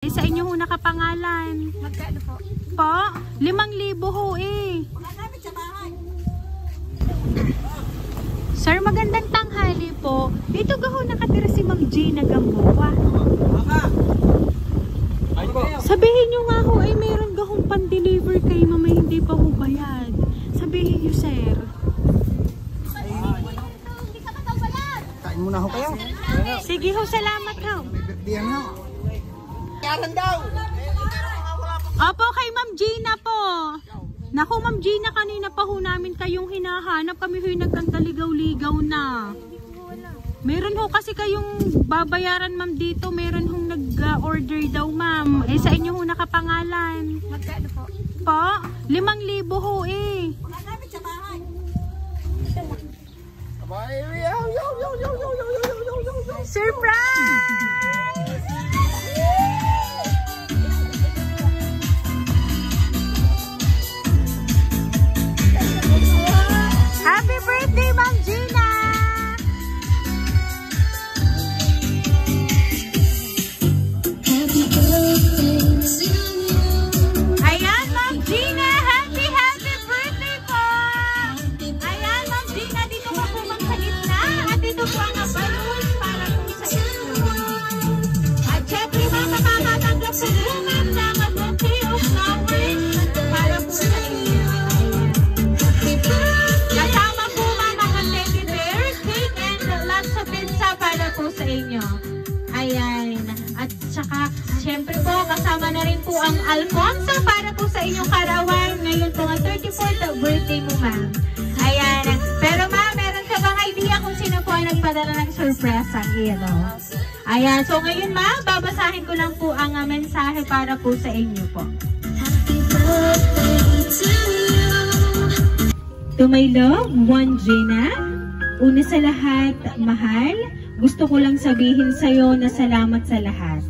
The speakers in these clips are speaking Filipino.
Sa inyo ho nakapangalan. Magkano po? Po? 5,000 ho eh. Magamit sa bahay. Sir, magandang tanghali po. Dito ga ho nakatira si Ma'am Gina Gamboa. Sabihin nyo nga ho ay meron ga hong pan-deliver kay mama hindi pa ho bayad. Sabihin nyo, sir. Kain muna ho kayo. Sige ho, salamat ho. May birthday ho. Yaran daw. Opo, kay Ma'am Gina po. Naku, Ma'am Gina, kanina pa ho namin kayong hinahanap. Kami ho'y nagkantaligaw-ligaw na. Meron ho kasi kayong babayaran, ma'am, dito. Meron hong nag-order daw, ma'am. Sa inyo ho nakapangalan. Magkano po? Po? 5,000 ho eh. Magamit sa bahay. Surprise! Happy birthday, Ma'am Gina! Ayan, Ma'am Gina! Happy birthday po! Ayan, Ma'am Gina, dito po po Ma'am sa gitna. At dito po ang balloon para po sa inyo. At syempre, Ma'am, makakatanggap po po, Ma'am, ng bouquet of flowers para po sa inyo. Kasama po, Ma'am, ang teddy bear, cake, and lots of pizza para po sa inyo. Ayan. At saka, syempre po, kasama na rin po ang Alfonso para po sa inyong karawan. Ngayon po ang 34th birthday mo, ma'am. Ayan. Pero ma'am, meron ka bang idea kung sino po ang nagpadala ng surprise ang iyo? Ayan. So ngayon, ma'am, babasahin ko lang po ang mensahe para po sa inyo po. To my love, One Gina, una sa lahat, mahal, gusto ko lang sabihin sa'yo na salamat sa lahat.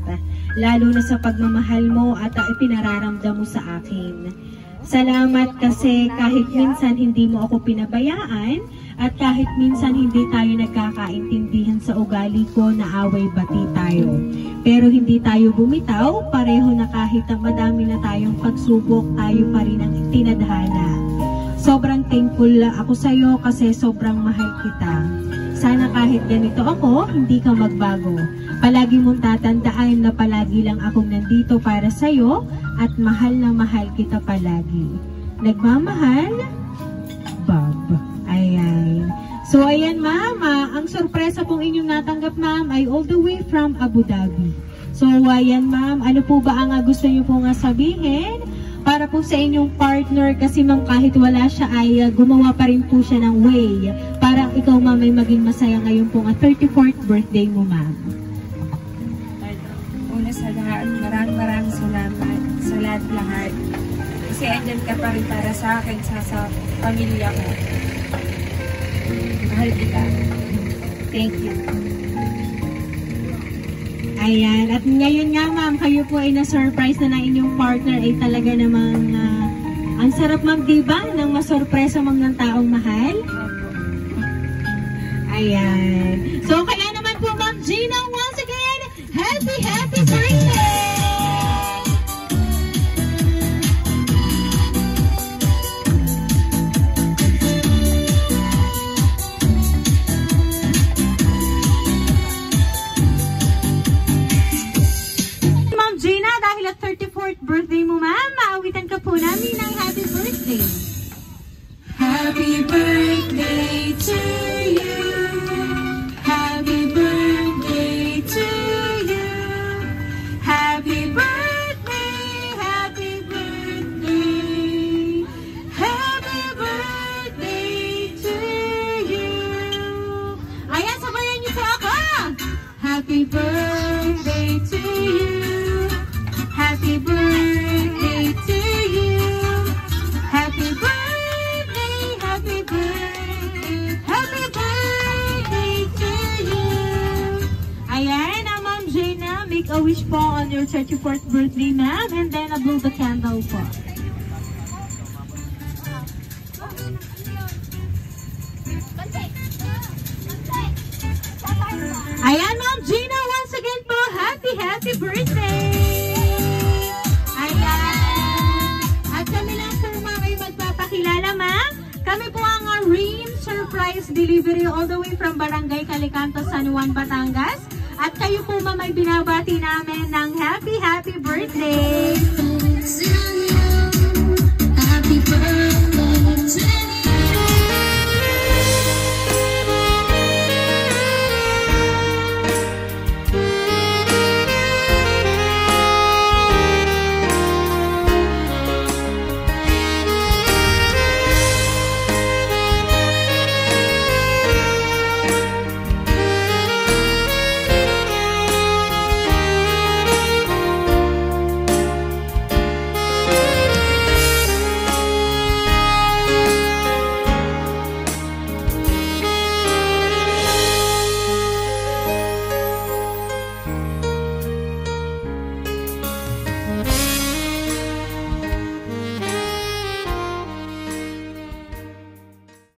Lalo na sa pagmamahal mo at ipinararamdam mo sa akin. Salamat kasi kahit minsan hindi mo ako pinabayaan at kahit minsan hindi tayo nagkakaintindihan sa ugali ko na away-bati tayo. Pero hindi tayo bumitaw, pareho na kahit madami na tayong pagsubok, tayo pa rin ang tinadhana. Sobrang thankful ako sa'yo kasi sobrang mahal kita. Sana kahit ganito ako, hindi ka magbago. Palagi mong tatandaan na palagi lang akong nandito para sa'yo at mahal na mahal kita palagi. Nagmamahal, Bob. Ayan. So ayan, ma'am, ang sorpresa pong inyong natanggap, ma'am, ay all the way from Abu Dhabi. So ayan, ma'am, ano po ba ang gusto niyo po nga sabihin? Para po sa inyong partner, kasi ma'am kahit wala siya ay gumawa pa rin po siya ng way para ikaw ma'am ay maging masaya ngayon po ang 34th birthday mo, ma'am. Una sa lahat, maraming salamat sa lahat. Kasi andyan ka pa rin para sa akin, sa pamilya ko. Mahal kita. Thank you. Ayan, at ngayon nga ma'am, kayo po ay na-surprise na ng inyong partner ay talaga namang ang sarap ma'am, diba? Nang masurpresa ma'am ng taong mahal. Ayan. So, kaya naman po Ma'am Gina, once again, happy birthday! Dahil at 34th birthday mo, ma'am, maawitan ka po namin ng happy birthday. Happy birthday to you. Happy birthday to you. Happy birthday, happy birthday. Happy birthday to you. Ayan, sabayan niyo po ako. Happy birthday to you. Happy birthday to you. Happy birthday, happy birthday, happy birthday to you. Ayan, Ma'am Gina, make a wish po on your 34th birthday, ma'am, and then blow the candle po. Ayan, Ma'am Gina, once again po, happy birthday! Express Delivery all the way from Barangay Calicanto, San Juan, Batangas. At kayo po ma'am ay binabati namin ng happy birthday!